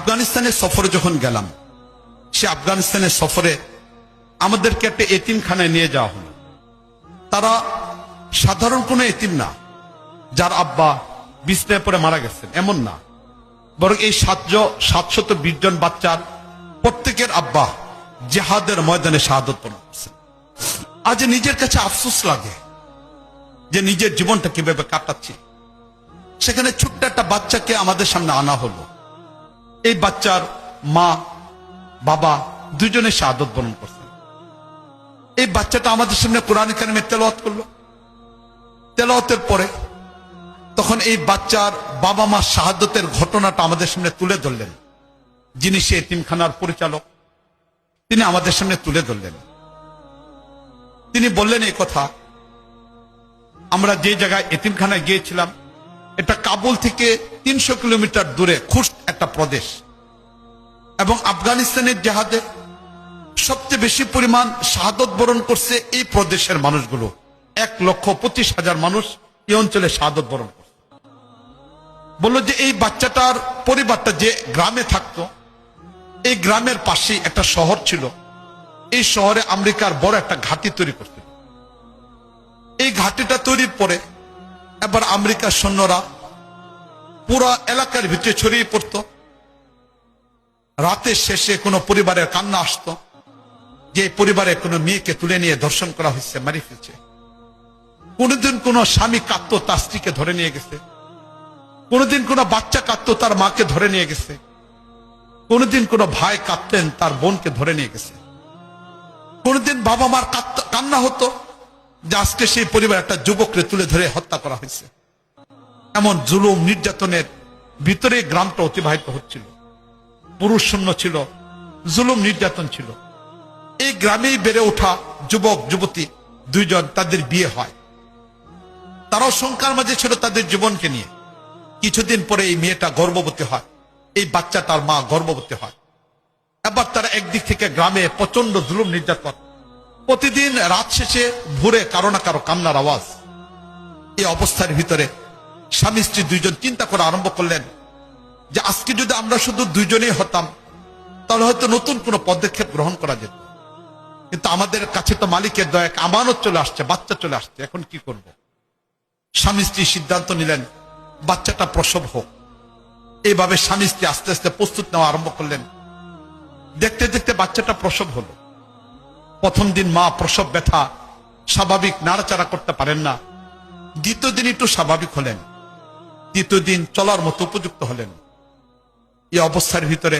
আফগানিস্তানের সফরে যখন গেলাম, সে আফগানিস্তানের সফরে আমাদেরকে একটা এতিমখানায় নিয়ে যাওয়া হলো। তারা সাধারণ কোনো এতিম না, যার আব্বা বিছনায় পড়ে মারা গেছেন, এমন না, বরং এই 720 জন বাচ্চার প্রত্যেকের আব্বা জিহাদের ময়দানে শাহাদত বরণ করছেন। আজ নিজের কাছে আফসোস লাগে যে নিজের জীবনটা কিভাবে কাটাচ্ছি। সেখানে ছোট্ট একটা বাচ্চাকে আমাদের সামনে আনা হলো। এই বাচ্চার মা বাবা দুজনে শাহাদত বরণ করছেন। এই বাচ্চাটা আমাদের সামনে কোরআন কারিমে তেলাওয়াত করলো। তেলাওয়াতের পরে তখন এই বাচ্চার বাবা মা শাহাদতের ঘটনাটা আমাদের সামনে তুলে ধরলেন। যিনি সে এতিমখানার পরিচালক, তিনি আমাদের সামনে তুলে ধরলেন। তিনি বললেন এই কথা, আমরা যে জায়গায় এতিমখানায় গিয়েছিলাম এটা কাবুল থেকে 300 কিলোমিটার দূরে খুস্ট একটা প্রদেশ, এবং আফগানিস্তানের জিহাদে সবচেয়ে বেশি পরিমাণ শাহাদত বরণ করছে এই প্রদেশের মানুষগুলো। 1,25,000 মানুষ এই অঞ্চলে শাহাদত বরণ করছে। বললো যে এই বাচ্চাটার পরিবারটা যে গ্রামে থাকতো, এই গ্রামের পাশেই একটা শহর ছিল। এই শহরে আমেরিকার বড় একটা ঘাঁটি তৈরি করছিল। এই ঘাঁটিটা তৈরির পরে এবার আমেরিকার সৈন্যরা পুরো এলাকার ভিতরে ছড়িয়ে পড়ত। রাতের শেষে কোনো পরিবারের কান্না আসতো যে পরিবারের কোনো মেয়েকে তুলে নিয়ে ধর্ষণ করা হয়েছে, মারি ফেলছে। কোনদিন কোনো স্বামী কাঁদতো, তার স্ত্রীকে ধরে নিয়ে গেছে। কোনদিন কোনো বাচ্চা কাঁদতো, তার মাকে ধরে নিয়ে গেছে। কোনদিন কোনো ভাই কাঁদতেন, তার বোনকে ধরে নিয়ে গেছে। কোনদিন বাবা মার কান্না হতো যে আজকে সেই পরিবার একটা যুবককে তুলে ধরে হত্যা করা হয়েছে। এমন জুলুম নির্যাতনের ভিতরে গ্রামটা অতিবাহিত হচ্ছিল। পুরুষ শূন্য ছিল, জুলুম নির্যাতন ছিল। এই গ্রামেই বেড়ে ওঠা যুবক যুবতী দুইজন, তাদের বিয়ে হয়। তারাও শঙ্কার মাঝে ছিল তাদের জীবনকে নিয়ে। কিছুদিন পরে এই মেয়েটা গর্ভবতী হয়, এই বাচ্চাটার মা গর্ভবতী হয়। এবার তারা একদিক থেকে গ্রামে প্রচন্ড জুলুম নির্যাতন, প্রতিদিন রাত শেষে ভোরে কারো না কারো কান্নার আওয়াজ। এই অবস্থার ভিতরে স্বামী স্ত্রী দুইজন চিন্তা করা আরম্ভ করলেন যে আজকে যদি আমরা শুধু দুইজনেই হতাম তাহলে হয়তো নতুন কোনো পদক্ষেপ গ্রহণ করা যেত, কিন্তু আমাদের কাছে তো মালিকের দয়া আমানত চলে আসছে, বাচ্চা চলে আসছে, এখন কি করব? স্বামী স্ত্রী সিদ্ধান্ত নিলেন বাচ্চাটা প্রসব হোক। এইভাবে স্বামী স্ত্রী আস্তে আস্তে প্রস্তুত নেওয়া আরম্ভ করলেন। দেখতে দেখতে বাচ্চাটা প্রসব হলো। প্রথম দিন মা প্রসব ব্যথা, স্বাভাবিক নাড়াচাড়া করতে পারেন না। দ্বিতীয় দিন একটু স্বাভাবিক হলেন, তৃতীয় দিন চলার মতো উপযুক্ত হলেন। এই অবস্থার ভিতরে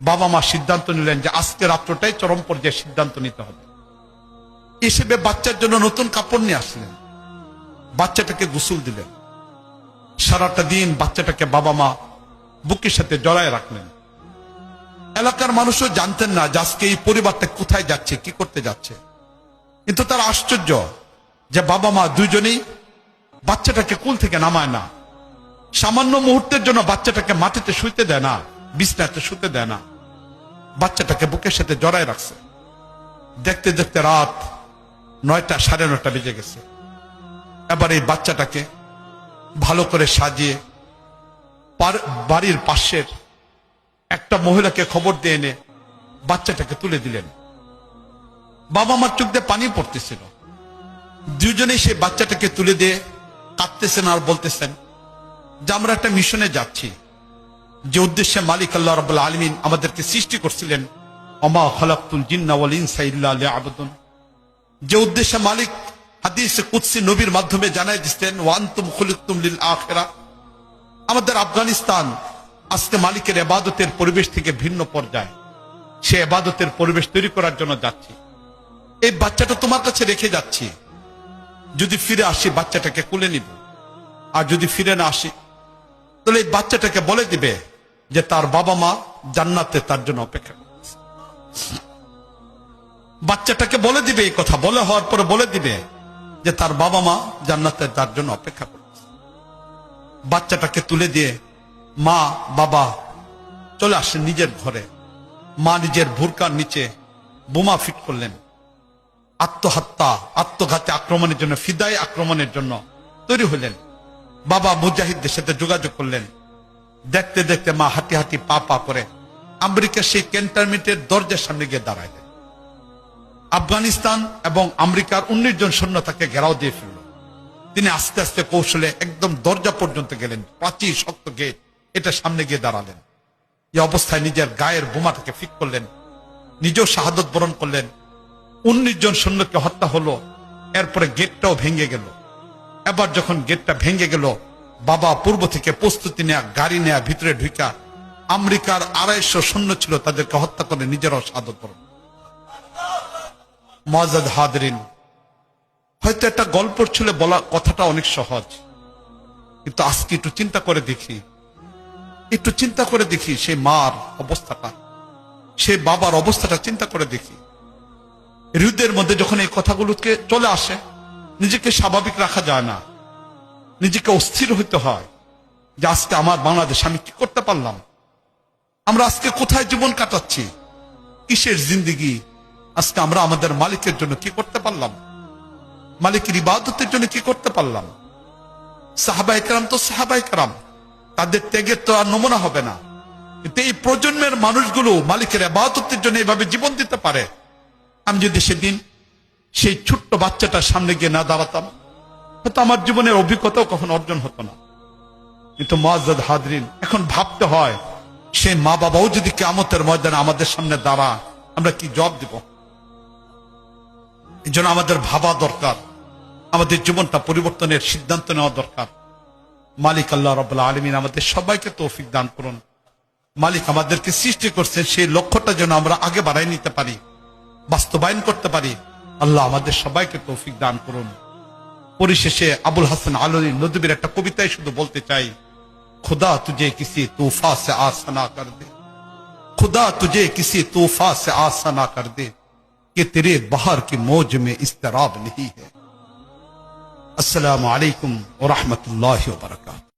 বাবা মা সিদ্ধান্ত নিলেন যে আজকে রাত্রটাই চরম পর্যায়ে সিদ্ধান্ত নিতে হবে। হিসেবে বাচ্চার জন্য নতুন কাপড় নিয়ে আসলেন, বাচ্চাটাকে গোসল দিলেন। সারাটা দিন বাচ্চাটাকে বাবা মা বুকের সাথে জড়ায় রাখলেন। এলাকার মানুষও জানতেন না যে আজকে এই পরিবারটা কোথায় যাচ্ছে, কি করতে যাচ্ছে। কিন্তু তার আশ্চর্য যে বাবা মা দুইজনেই বাচ্চাটাকে কুল থেকে নামায় না, সামান্য মুহূর্তের জন্য বাচ্চাটাকে মাটিতে শুইতে দেয় না, বিছনাতে শুতে দেয় না, বাচ্চাটাকে বুকের সাথে জড়ায় রাখছে। দেখতে দেখতে রাত 9টা, 9:30 বেজে গেছে। এবার এই বাচ্চাটাকে ভালো করে সাজিয়ে বাড়ির পাশের একটা মহিলাকে খবর দিয়ে এনে বাচ্চাটাকে তুলে দিলেন। বাবা মার চোখ দিয়ে পানি পড়তেছিল। দুজনেই সেই বাচ্চাটাকে তুলে দিয়ে কাঁদতেছেন আর বলতেছেন যে আমরা একটা মিশনে যাচ্ছি, যে উদ্দেশ্যে মালিক আল্লাহ রাব্বুল আলামিন আমাদেরকে সৃষ্টি করছিলেন, ওমা খালাকতুল জিন্না ওয়াল ইনসা ইল্লা লিয়াবুদুন। যে উদ্দেশ্যে মালিক হাদিসে কুদসি নবীর মাধ্যমে জানাই দিচ্ছেন ওয়া আনতুম খুলিকতুম লিল আখিরা। আমাদের আফগানিস্তান আজকে মালিকের ইবাদতের পরিবেশ থেকে ভিন্ন পর্যায়ে, সে ইবাদতের পরিবেশ তৈরি করার জন্য যাচ্ছি। এই বাচ্চাটা তোমার কাছে রেখে যাচ্ছি, যদি ফিরে আসি বাচ্চাটাকে কোলে নিব, আর যদি ফিরে না আসি তাহলে এই বাচ্চাটাকে বলে দিবে যে তার বাবা মা জান্নাতে তার জন্য অপেক্ষা করছে। বাচ্চাটাকে বলে দিবে এই কথা, বলে হওয়ার পরে বলে দিবে যে তার বাবা মা জান্নাতে তার জন্য অপেক্ষা করছে। বাচ্চাটাকে তুলে দিয়ে মা বাবা চলে আসেন নিজের ঘরে। মা নিজের বুরকার নিচে বোমা ফিট করলেন। আত্মঘাতী আক্রমণের জন্য, ফিদাই আক্রমণের জন্য তৈরি হলেন। বাবা মুজাহিদদের সাথে যোগাযোগ করলেন দেখতে দেখতে মা হাঁটি হাঁটি পা পা করে আমেরিকার সেই ক্যান্টনমেন্টের দরজার সামনে গিয়ে দাঁড়ায়। আফগানিস্তান এবং আমেরিকার 19 জন সৈন্য তাকে ঘেরাও দিয়ে ফেলল। তিনি আস্তে আস্তে কৌশলে একদম দরজা পর্যন্ত গেলেন, প্রাচীর শক্ত গেট, এটা সামনে গিয়ে দাঁড়ালেন। এই অবস্থায় নিজের গায়ের বোমাটাকে ফিক করলেন, নিজেও শাহাদত বরণ করলেন। 19 জন সৈন্যকে হত্যা হলো। এরপরে গেটটাও ভেঙে গেল। এবার যখন গেটটা ভেঙে গেল, বাবা পূর্ব থেকে প্রস্তুতি নেয়া, গাড়ি নেয়া, ভিতরে ঢুকা আমেরিকার 250 সৈন্য ছিল, তাদেরকে হত্যা করে নিজেরাও শাহাদত বরণ। মুআজ্জাজ হাদিরিন, হয়তো একটা গল্প ছিল, বলা কথাটা অনেক সহজ, কিন্তু আজকে একটু চিন্তা করে দেখি, সেই মার অবস্থাটা, সেই বাবার অবস্থাটা চিন্তা করে দেখি। হৃদয়ের মধ্যে যখন এই কথাগুলোকে চলে আসে, নিজেকে স্বাভাবিক রাখা যায় না, নিজেকে অস্থির হইতে হয় যে আজকে আমার বাংলাদেশে আমি কি করতে পারলাম, আমরা আজকে কোথায় জীবন কাটাচ্ছি, কিসের জিন্দেগি, আজকে আমরা আমাদের মালিকের জন্য কি করতে পারলাম, মালিকের ইবাদতের জন্য কি করতে পারলাম। সাহাবায়ে কেরাম তো সাহাবায়ে কেরাম, তাদের ত্যাগের তো আর নমুনা হবে না, কিন্তু এই প্রজন্মের মানুষগুলো মালিকের ইবাদতের জন্য এইভাবে জীবন দিতে পারে। আমি যদি সেদিন সেই ছোট্ট বাচ্চাটার সামনে গিয়ে না দাঁড়াতাম, হয়তো আমার জীবনের অভিজ্ঞতাও কখন অর্জন হতো না। কিন্তু মুআজ্জাজ হাদিরিন, এখন ভাবতে হয়, সেই মা বাবাও যদি কিয়ামতের ময়দানে আমাদের সামনে দাঁড়ায়, আমরা কি জবাব দিব? এই জন্য আমাদের ভাবা দরকার, আমাদের জীবনটা পরিবর্তনের সিদ্ধান্ত নেওয়া দরকার। মালিক আল্লাহ রাব্বুল আলামিন আমাদের সবাইকে তৌফিক দান করুন। মালিক আমাদেরকে সৃষ্টি করছেন, সেই লক্ষ্যটা যেন আমরা আগে বাড়াই নিতে পারি, বাস্তবায়ন করতে পারি। আল্লাহ আমাদের সবাইকে তৌফিক দান করুন। পরিশেষে আবুল হাসান আলভী নদভীর একটা কবিতায় শুধু বলতে চাই, खुदा तुझे किसी तूफा से आसा ना कर दे, खुदा तुझे किसी तूफा से आसा ना कर दे, कि तेरे बहार की मौज में इस्तराब नहीं है। अस्सलामु अलैकुम व रहमतुल्लाहि व बरकातहू।